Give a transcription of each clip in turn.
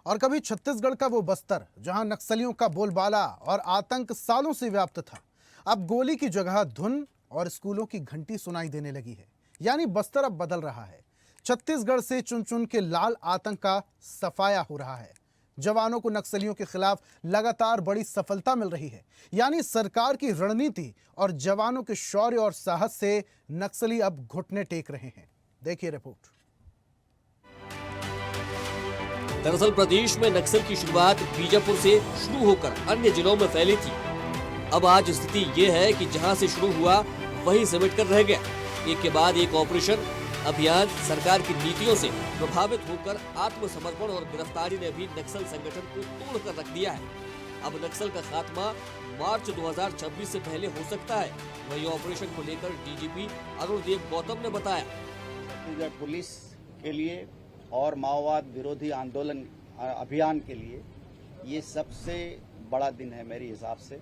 और कभी छत्तीसगढ़ का वो बस्तर जहां नक्सलियों का बोलबाला और आतंक सालों से व्याप्त था, अब गोली की जगह धुन और स्कूलों की घंटी सुनाई देने लगी है। यानी बस्तर अब बदल रहा है। छत्तीसगढ़ से चुन चुन के लाल आतंक का सफाया हो रहा है। जवानों को नक्सलियों के खिलाफ लगातार बड़ी सफलता मिल रही है। यानी सरकार की रणनीति और जवानों के शौर्य और साहस से नक्सली अब घुटने टेक रहे हैं। देखिए रिपोर्ट। दरअसल प्रदेश में नक्सल की शुरुआत बीजापुर से शुरू होकर अन्य जिलों में फैली थी। अब आज स्थिति ये है कि जहां से शुरू हुआ वहीं सिमट कर रह गया। एक के बाद एक ऑपरेशन अभियान सरकार की नीतियों से प्रभावित होकर आत्मसमर्पण और गिरफ्तारी ने भी नक्सल संगठन को तोड़ कर रख दिया है। अब नक्सल का खात्मा मार्च 2026 से पहले हो सकता है। वही ऑपरेशन को लेकर डीजीपी अरुणदेव गौतम ने बताया, छत्तीसगढ़ पुलिस के लिए और माओवाद विरोधी आंदोलन अभियान के लिए ये सबसे बड़ा दिन है मेरे हिसाब से,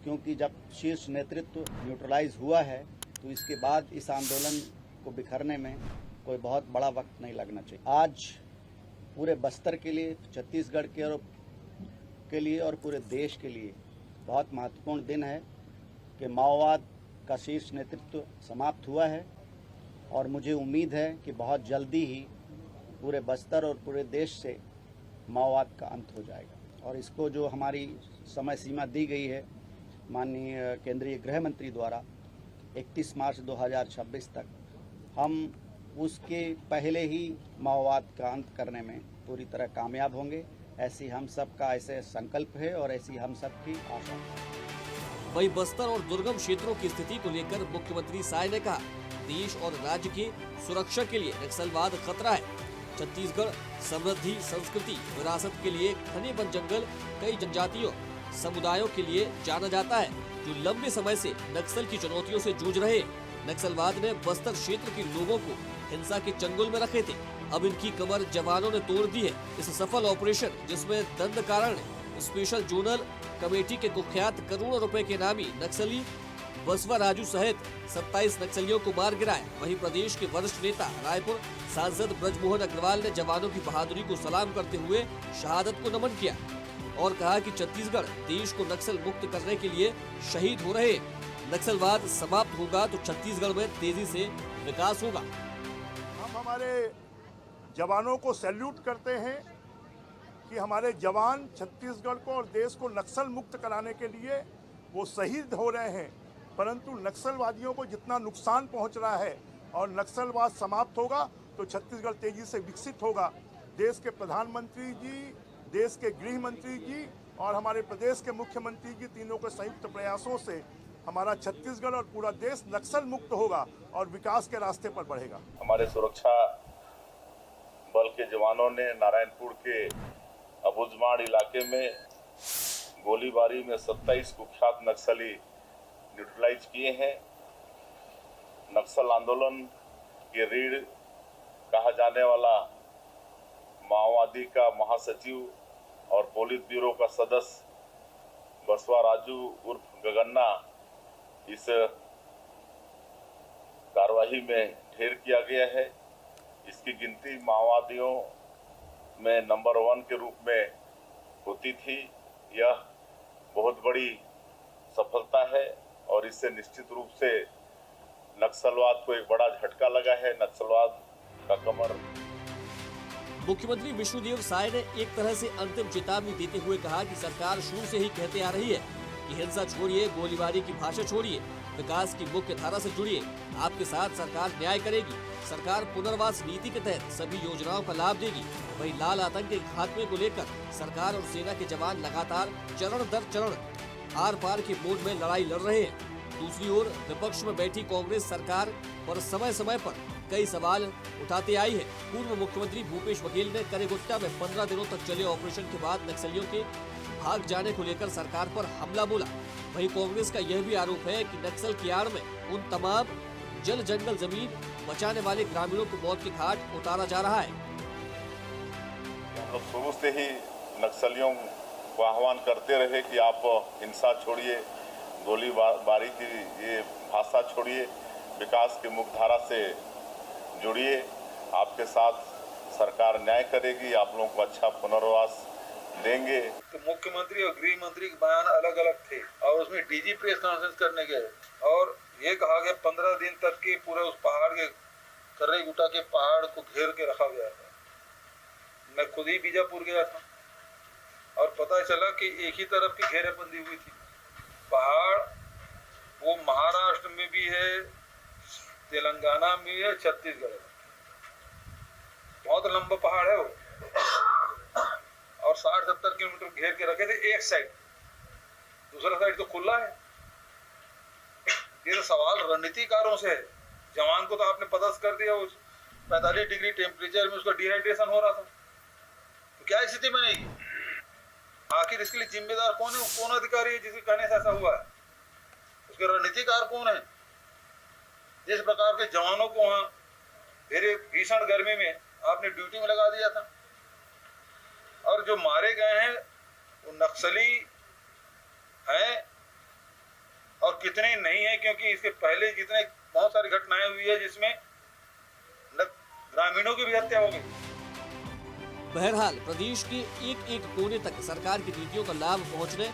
क्योंकि जब शीर्ष नेतृत्व न्यूट्रलाइज हुआ है तो इसके बाद इस आंदोलन को बिखरने में कोई बहुत बड़ा वक्त नहीं लगना चाहिए। आज पूरे बस्तर के लिए, छत्तीसगढ़ के लिए और पूरे देश के लिए बहुत महत्वपूर्ण दिन है कि माओवाद का शीर्ष नेतृत्व समाप्त हुआ है और मुझे उम्मीद है कि बहुत जल्दी ही पूरे बस्तर और पूरे देश से माओवाद का अंत हो जाएगा। और इसको जो हमारी समय सीमा दी गई है माननीय केंद्रीय गृह मंत्री द्वारा 31 मार्च 2026 तक, हम उसके पहले ही माओवाद का अंत करने में पूरी तरह कामयाब होंगे। ऐसी हम सब का ऐसे संकल्प है और ऐसी हम सब की आशा है। वही बस्तर और दुर्गम क्षेत्रों की स्थिति को लेकर मुख्यमंत्री साय ने कहा, देश और राज्य की सुरक्षा के लिए नक्सलवाद खतरा है। छत्तीसगढ़ समृद्धि, संस्कृति, विरासत के लिए घने वन जंगल, कई जनजातियों समुदायों के लिए जाना जाता है, जो लंबे समय से नक्सल की चुनौतियों से जूझ रहे हैं। नक्सलवाद ने बस्तर क्षेत्र के लोगों को हिंसा के चंगुल में रखे थे। अब इनकी कमर जवानों ने तोड़ दी है। इस सफल ऑपरेशन, जिसमें दंडकारण्य स्पेशल जोनल कमेटी के कुख्यात करोड़ों रुपए के नामी नक्सली बसवा राजू सहित 27 नक्सलियों को मार गिराया। वहीं प्रदेश के वरिष्ठ नेता रायपुर सांसद ब्रजमोहन अग्रवाल ने जवानों की बहादुरी को सलाम करते हुए शहादत को नमन किया और कहा कि छत्तीसगढ़ देश को नक्सल मुक्त करने के लिए शहीद हो रहे। नक्सलवाद समाप्त होगा तो छत्तीसगढ़ में तेजी से विकास होगा। हम हमारे जवानों को सैल्यूट करते हैं कि हमारे जवान छत्तीसगढ़ को और देश को नक्सल मुक्त कराने के लिए वो शहीद हो रहे हैं। परंतु नक्सलवादियों को जितना नुकसान पहुंच रहा है और नक्सलवाद समाप्त होगा तो छत्तीसगढ़ तेजी से विकसित होगा। देश के प्रधानमंत्री जी, देश के गृह मंत्री जी और हमारे प्रदेश के मुख्यमंत्री जी, तीनों के संयुक्त प्रयासों से हमारा छत्तीसगढ़ और पूरा देश नक्सल मुक्त होगा और विकास के रास्ते पर बढ़ेगा। हमारे सुरक्षा बल के जवानों ने नारायणपुर के अबुझमाड़ इलाके में गोलीबारी में 27 कुख्यात नक्सली न्यूट्रलाइज किए हैं। नक्सल आंदोलन के रीढ़ कहा जाने वाला माओवादी का महासचिव और पोलित ब्यूरो का सदस्य बसवा राजू उर्फ गगन्ना इस कार्यवाही में ढेर किया गया है। इसकी गिनती माओवादियों में नंबर 1 के रूप में होती थी। यह बहुत बड़ी सफलता है और इससे निश्चित रूप से नक्सलवाद को एक बड़ा झटका लगा है। नक्सलवाद का कमर। मुख्यमंत्री विष्णुदेव साय ने एक तरह से अंतिम चेतावनी देते हुए कहा कि सरकार शुरू से ही कहते आ रही है कि हिंसा छोड़िए, गोलीबारी की भाषा छोड़िए, विकास की मुख्य धारा से जुड़िए। आपके साथ सरकार न्याय करेगी। सरकार पुनर्वास नीति के तहत सभी योजनाओं का लाभ देगी। वहीं लाल आतंक के खात्मे को लेकर सरकार और सेना के जवान लगातार चरण दर चरण आर पार के मोड में लड़ाई लड़ रहे हैं। दूसरी ओर विपक्ष में बैठी कांग्रेस सरकार पर समय समय पर कई सवाल उठाते आई है। पूर्व मुख्यमंत्री भूपेश बघेल ने करेगुट्टा में 15 दिनों तक चले ऑपरेशन के बाद नक्सलियों के भाग जाने को लेकर सरकार पर हमला बोला। वहीं कांग्रेस का यह भी आरोप है कि नक्सल की आड़ में उन तमाम जल जंगल जमीन बचाने वाले ग्रामीणों को मौत के घाट उतारा जा रहा है। हम लोग शुरू से ही नक्सलियों को आह्वान करते रहे कि आप हिंसा छोड़िए, गोलीबारी की ये भाषा छोड़िए, विकास की मुख्यधारा से जुड़िए। आपके साथ सरकार न्याय करेगी, आप लोगों को अच्छा पुनर्वास देंगे। तो मुख्यमंत्री और गृह मंत्री के बयान अलग अलग थे और उसमें डीजी प्रेस कॉन्फ्रेंस करने गए और ये कहा गया 15 दिन तक के पूरे उस पहाड़ के कर्रे गुटा के पहाड़ को घेर के रखा गया था। मैं खुद ही बीजापुर गया था और पता चला कि एक ही तरफ की घेरेबंदी हुई थी। पहाड़ वो महाराष्ट्र में भी है, तेलंगाना में भी है, छत्तीसगढ़ में। बहुत लंबा पहाड़ है वो और 60-70 किलोमीटर घेर के रखे थे एक साइड, दूसरा साइड तो खुला है। ये तो सवाल रणनीतिकारों से है। जवान को तो आपने पता कर दिया, उस 45 डिग्री टेम्परेचर में उसका डिहाइड्रेशन हो रहा था, तो क्या स्थिति बनेगी? आखिर इसके लिए जिम्मेदार कौन है? कौन अधिकारी है जिसके कहने से ऐसा हुआ है? उसके रणनीतिकार कौन है? जिस प्रकार के जवानों को वहां मेरे भीषण गर्मी में आपने ड्यूटी में लगा दिया था और जो मारे गए हैं वो नक्सली हैं और कितने नहीं है, क्योंकि इसके पहले जितने बहुत सारी घटनाएं हुई है जिसमें ग्रामीणों की भी हत्या हो गई। बहरहाल प्रदेश के एक एक कोने तक सरकार की नीतियों का लाभ पहुंचने,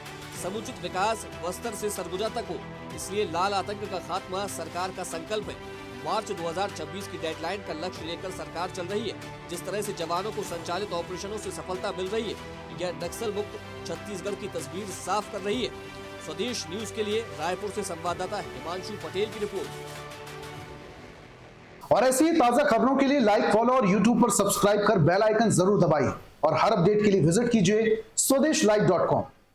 समुचित विकास बस्तर से सरगुजा तक हो, इसलिए लाल आतंक का खात्मा सरकार का संकल्प है। मार्च 2026 की डेडलाइन का लक्ष्य लेकर सरकार चल रही है। जिस तरह से जवानों को संचालित ऑपरेशनों से सफलता मिल रही है, यह नक्सल मुक्त छत्तीसगढ़ की तस्वीर साफ कर रही है। स्वदेश न्यूज के लिए रायपुर से संवाददाता हिमांशु पटेल की रिपोर्ट। और ऐसी ही ताजा खबरों के लिए लाइक, फॉलो और यूट्यूब पर सब्सक्राइब कर बेल आइकन जरूर दबाइए और हर अपडेट के लिए विजिट कीजिए swadesh live.com।